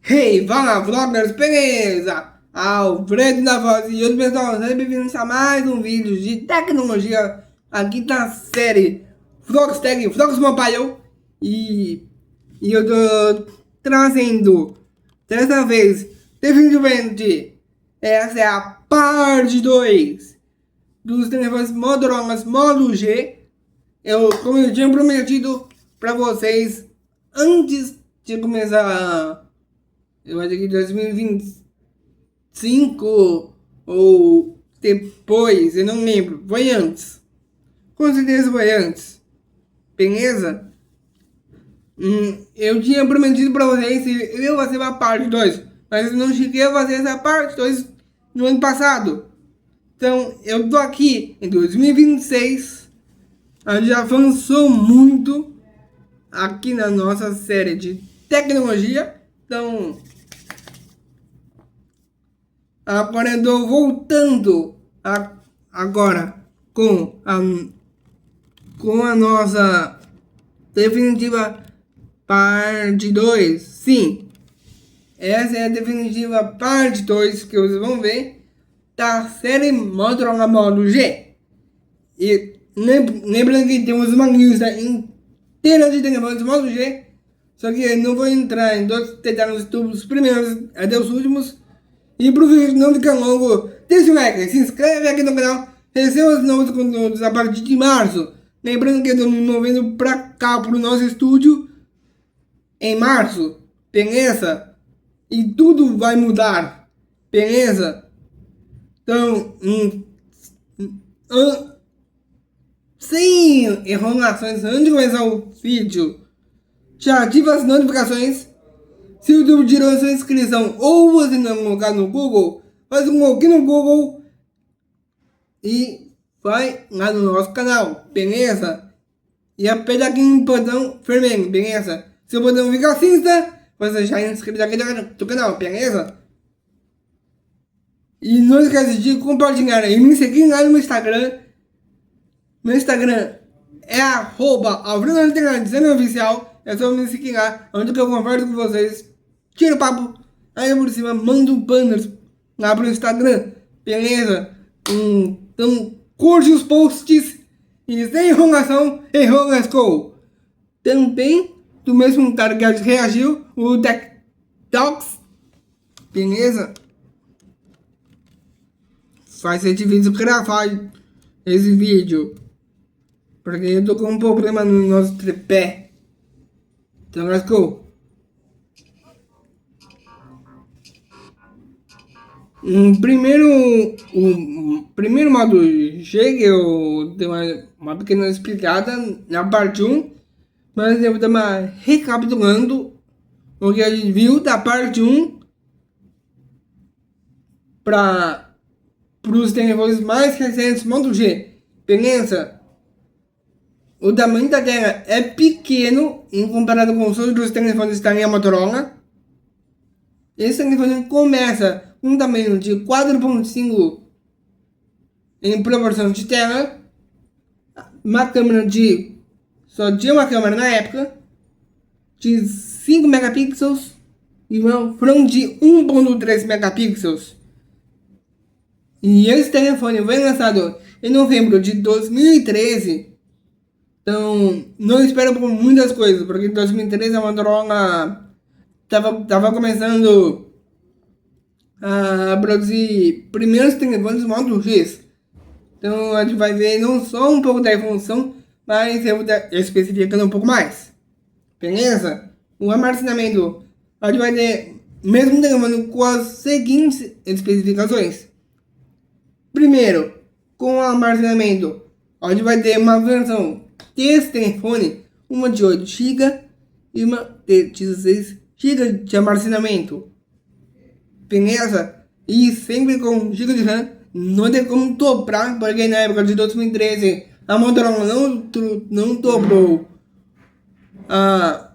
Hey, fala vloggers, beleza? Alfredo da voz e hoje pessoal, sejam bem-vindos a mais um vídeo de tecnologia aqui da série Vlogs Tech, Vlogs Mobile e, eu tô trazendo dessa vez, definitivamente, essa é a parte 2 dos telefones Motorola Moto G. Como eu tinha prometido para vocês antes de começar, eu acho que 2025 ou depois, eu não lembro. Foi antes. Com certeza foi antes. Beleza? Eu tinha prometido pra vocês que eu ia fazer uma parte 2, mas eu não cheguei a fazer essa parte 2 no ano passado. Então, eu tô aqui em 2026. A gente já avançou muito aqui na nossa série de tecnologia. Então, agora eu estou voltando agora com a nossa definitiva parte 2. Sim, essa é a definitiva parte 2 que vocês vão ver da série Motorola Moto G. E lembrando que temos uma lista inteira de telefones Moto G, só que eu não vou entrar em todos os detalhes dos primeiros até os últimos. E para o vídeo não ficar longo, deixa o like, se inscreve aqui no canal, receba os novos conteúdos a partir de março. Lembrando que eu estou me movendo para cá, para o nosso estúdio, em março, beleza? E tudo vai mudar, beleza? Então, sem enrolações, antes de começar o vídeo, já ativa as notificações. Se o YouTube tirou sua inscrição ou você não colocar no Google, faz um aqui no Google e vai lá no nosso canal, beleza? E aperta aqui no botão vermelho, beleza? Se o botão ficar cinza, você já é inscrito aqui no canal, beleza? E não esquece de compartilhar e me seguir lá no Instagram. Meu Instagram é @alfredo_oficial. É só me seguir lá, onde que eu converso com vocês. Tira o papo, aí por cima manda um banners lá pro Instagram, beleza? Então curte os posts e sem enrolação. Também do mesmo cara que reagiu, o Tech Talks, beleza? Faz ser difícil gravar esse vídeo, porque eu tô com um problema no nosso tripé. Então let's go. O primeiro modo G, que eu dei uma pequena explicada na parte 1, mas eu vou dar uma recapitulando o que a gente viu da parte 1 para os telefones mais recentes Moto G, beleza? O tamanho da tela é pequeno em comparado com os outros telefones da linha Motorola. Esse telefone começa um tamanho de 4.5 em proporção de tela, uma câmera só tinha uma câmera na época de 5 megapixels e uma front de 1.3 megapixels. E esse telefone foi lançado em novembro de 2013. Então não espero por muitas coisas, porque em 2013 a Motorola tava começando a produzir primeiros telefones Moto G. Então a gente vai ver não só um pouco da função, mas eu vou especificando um pouco mais. Beleza? O armazenamento, a gente vai ter mesmo telefone com as seguintes especificações. Primeiro, com o armazenamento, a gente vai ter uma versão desse telefone, uma de 8 GB e uma de 16 GB de armazenamento. Beleza? E sempre com GB de RAM, não tem como dobrar, porque na época de 2013 a Motorola não dobrou a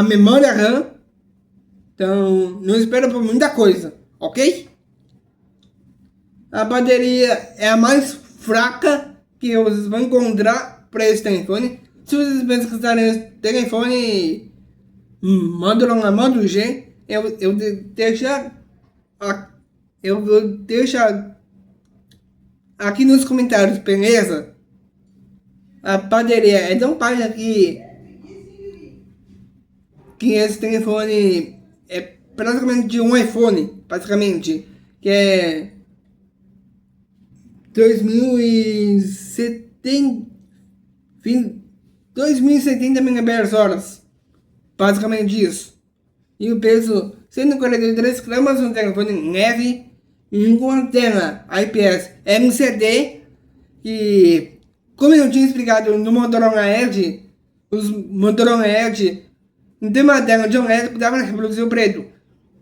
memória RAM. Então não espera por muita coisa, ok? A bateria é a mais fraca que vocês vão encontrar para esse telefone. Se vocês pesquisarem esse telefone Motorola Moto G, eu vou deixar aqui nos comentários, beleza? A bateria é tão baixa que esse telefone é praticamente de um iPhone, basicamente, que é 2070, 2070 mAh, basicamente isso. E o peso 143 gramas, um telefone leve e com antena IPS LCD. E como eu tinha explicado no Motorola Edge, os Motorola Edge tem uma tela de OLED que dá para reproduzir o preto.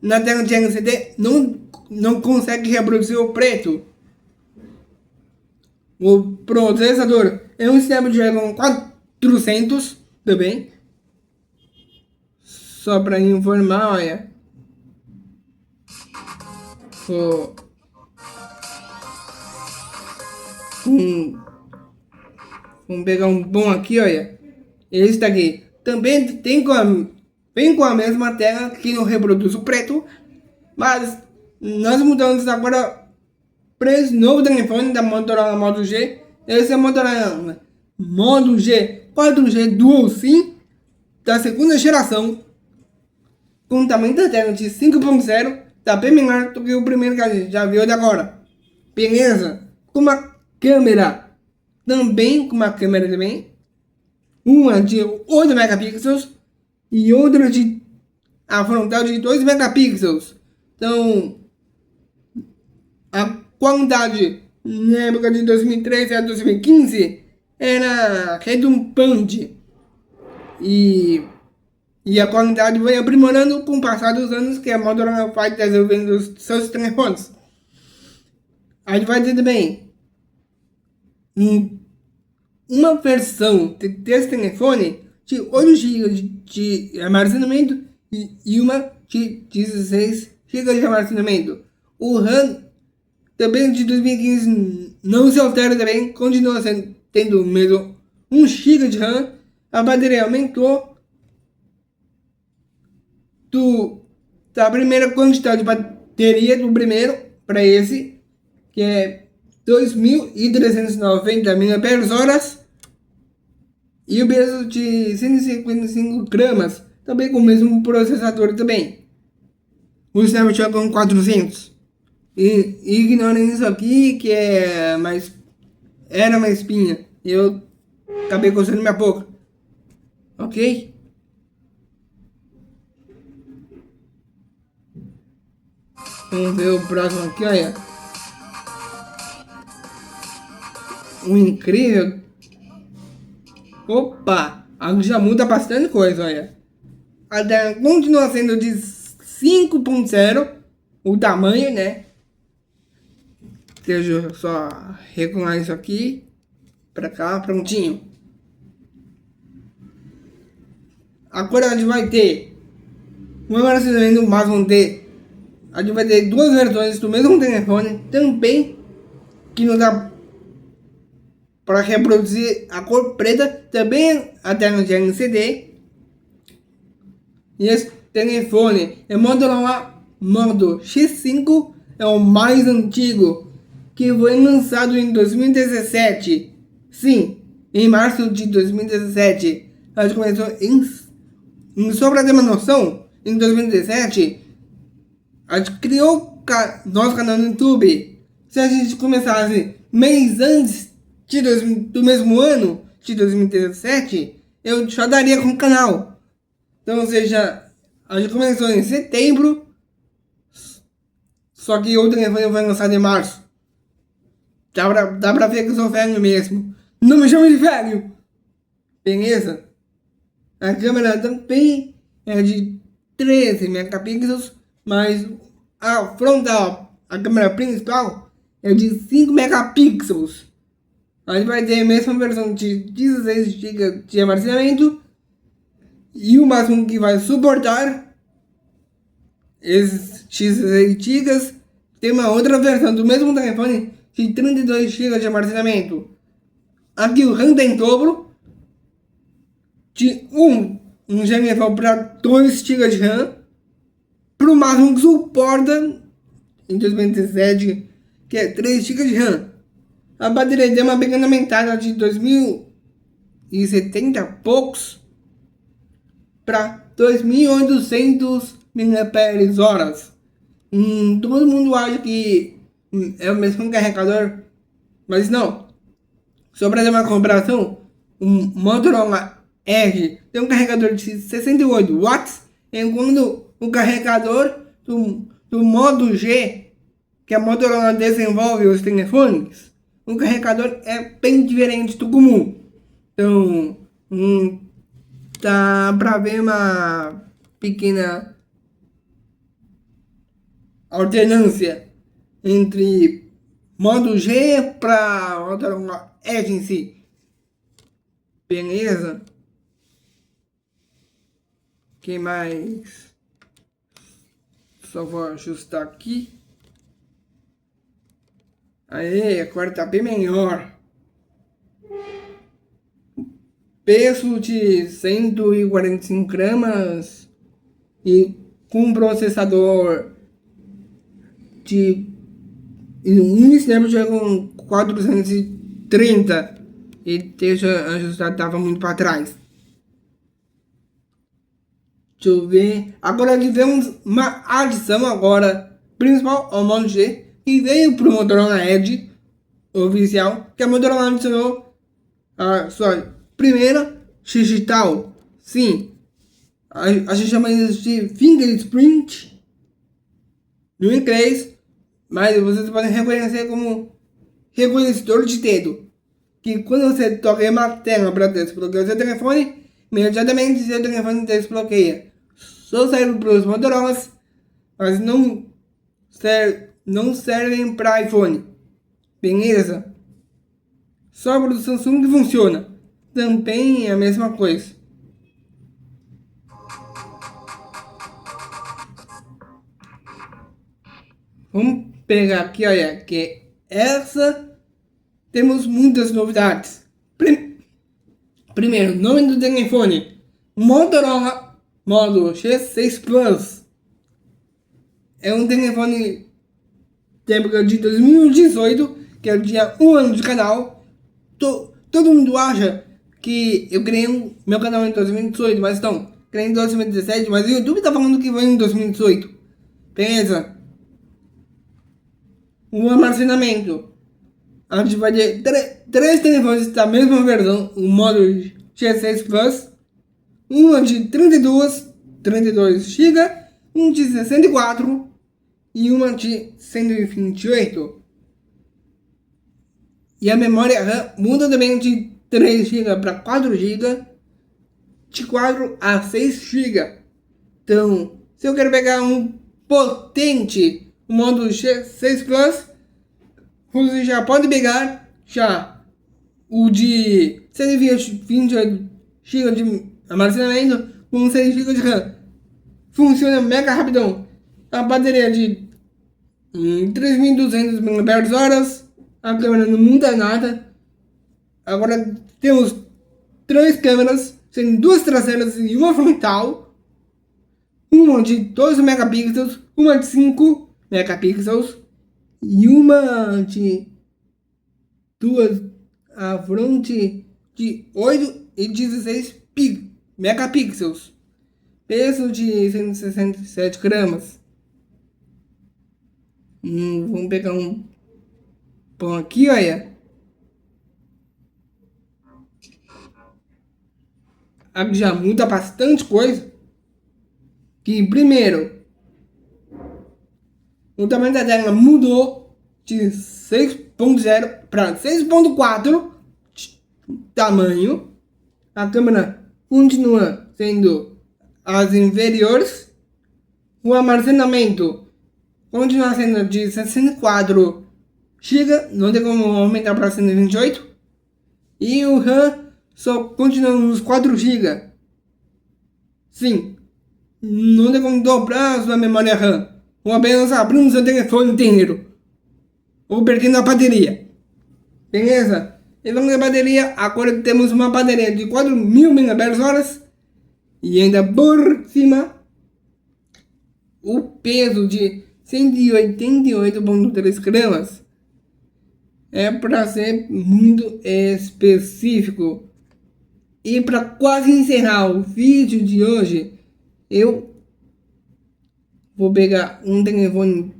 Na tela de LCD não consegue reproduzir o preto. O processador é um Snapdragon 400 também. Só para informar, olha. Vamos pegar um bom aqui, olha. Esse daqui também vem com a mesma tela que não reproduz o preto, mas nós mudamos agora para esse novo telefone da Motorola Moto G. Esse é o Motorola Moto G 4G Dual SIM da segunda geração, com tamanho da tela de 5.0, tá bem melhor do que o primeiro que a gente já viu até agora. Beleza? Com uma câmera também, uma de 8 megapixels e outra de a frontal de 2 megapixels. Então, a qualidade na época de 2013 a 2015 era retumbante e a qualidade vai aprimorando com o passar dos anos que a Motorola vai desenvolvendo os seus telefones. A gente vai ter também uma versão desse telefone de 8 GB de armazenamento e uma de 16 GB de armazenamento. O RAM também de 2015 não se altera também, continua tendo o mesmo 1 GB de RAM. A bateria aumentou da primeira quantidade de bateria do primeiro para esse, que é 2.390 mAh, e o peso de 155 gramas, também com o mesmo processador também, o Snapdragon 400. E ignorem isso aqui, que era uma espinha, e eu acabei coçando minha boca, ok? Vamos ver o próximo aqui, olha. O incrível. Opa! Aqui já muda bastante coisa, olha. A tela continua sendo de 5.0, o tamanho, né? Deixa eu só regular isso aqui. Pra cá, prontinho. Agora a gente vai ter um armazenamento mais um D. A gente vai ter duas versões do mesmo telefone, também que não dá para reproduzir a cor preta, também a tela de LCD. E esse telefone é Motorola Moto X5, é o mais antigo, que foi lançado em 2017. Sim, em março de 2017. A gente começou só para ter uma noção, em 2017, a gente criou nosso canal no YouTube. Se a gente começasse mês antes do mesmo ano, de 2017, eu já daria com o canal. Então, ou seja, a gente começou em setembro, só que o telefone foi lançado em março. Dá pra ver que eu sou velho mesmo. Não me chame de velho! Beleza? A câmera também é de 13 megapixels, mas a frontal, a câmera principal, é de 5 megapixels. A gente vai ter a mesma versão de 16 GB de armazenamento e o máximo que vai suportar esses 16 GB. Tem uma outra versão do mesmo telefone de 32 GB de armazenamento. Aqui o RAM tem dobro de 1 GB para 2 GB de RAM. pro máximo que suporta em 2017, que é 3 GB de RAM. A bateria deu uma pequena aumentada de 2070 poucos para 2.800 mAh. Todo mundo acha que é o mesmo carregador, mas não. Só para ter uma comparação, o Motorola Edge tem um carregador de 68 watts, enquanto o carregador do Moto G, que a Motorola desenvolve os telefones, o carregador é bem diferente do comum. Então, dá para ver uma pequena alternância entre Moto G para Motorola Edge em si. Beleza? Que mais? Só vou ajustar aqui. Aí, agora tá bem melhor. Peso de 145 gramas e com processador de um Snapdragon 430 e deixa ajustado, tava muito para trás. Deixa eu ver. Agora tivemos uma adição agora, principal ao Moto G, que veio pro Motorola Edge oficial, que a Motorola adicionou a sua primeira digital. Sim, a gente chama isso de fingerprint no inglês, mas vocês podem reconhecer como reconhecedor de dedo, que quando você toca em uma tela para desbloquear o seu telefone, imediatamente seu telefone desbloqueia. Só serve para os Motorolas, mas não servem para iPhone. Beleza? Só para o Samsung que funciona. Também é a mesma coisa. Vamos pegar aqui, olha, que essa temos muitas novidades. Primeiro, nome do telefone: Motorola Moto G6 Plus. É um telefone da época de 2018, que é o dia 1 ano de canal. Todo mundo acha que eu criei meu canal em 2018, mas não, criei em 2017, mas o YouTube tá falando que foi em 2018. Beleza? O armazenamento: a gente vai ter três telefones da mesma versão, o Moto G6 Plus, uma de 32 GB, um de 64 e uma de 128. E a memória RAM muda também de 3 GB para 4 GB, de 4 a 6 GB. Então, se eu quero pegar um potente, o Moto G6 Plus, você já pode pegar já o de 128 GB de armazenamento com 6 GB de RAM. Funciona mega rapidão. A bateria de 3.200 mAh. A câmera não muda nada. Agora temos 3 câmeras, sendo 2 traseiras e uma frontal. Uma de 12 megapixels, uma de 5 megapixels e uma de a fronte de 8 e 16 megapixels. Peso de 167 gramas. Vamos pegar um pão aqui, olha. Aqui já muda bastante coisa. Que primeiro, o tamanho da tela mudou de 6.0 para 6.4 tamanho. A câmera continua sendo as inferiores. O armazenamento continua sendo de 64 GB, não tem como aumentar para 128. E o RAM só continua nos 4 GB. Sim, não tem como dobrar a sua memória RAM, ou apenas abrindo seu telefone inteiro, ou perdendo a bateria. Beleza? E vamos a bateria. Agora temos uma bateria de 4.000 mAh e ainda por cima o peso de 188,3 gramas é para ser muito específico. E para quase encerrar o vídeo de hoje, eu vou pegar um telefone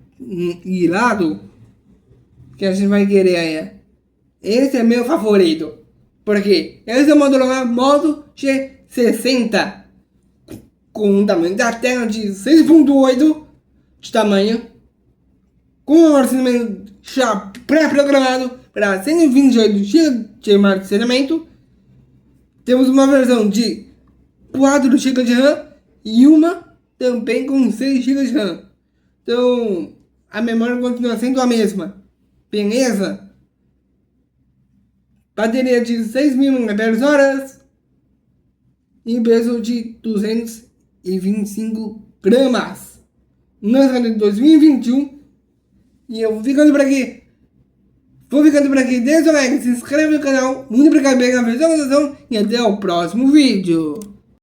irado que a gente vai querer aí. Esse é meu favorito. Porque esse é o Moto G60 com um tamanho da tela de 6,8 de tamanho, com um armazenamento já pré-programado para 128 GB de armazenamento. Temos uma versão de 4 GB de RAM e uma também com 6 GB de RAM. Então a memória continua sendo a mesma. Beleza? Bateria de 6.000 mAh e peso de 225 gramas. Lançado em 2021. E eu vou ficando por aqui. Deixa o like, se inscreve no canal. Muito obrigado pela visualização e até o próximo vídeo.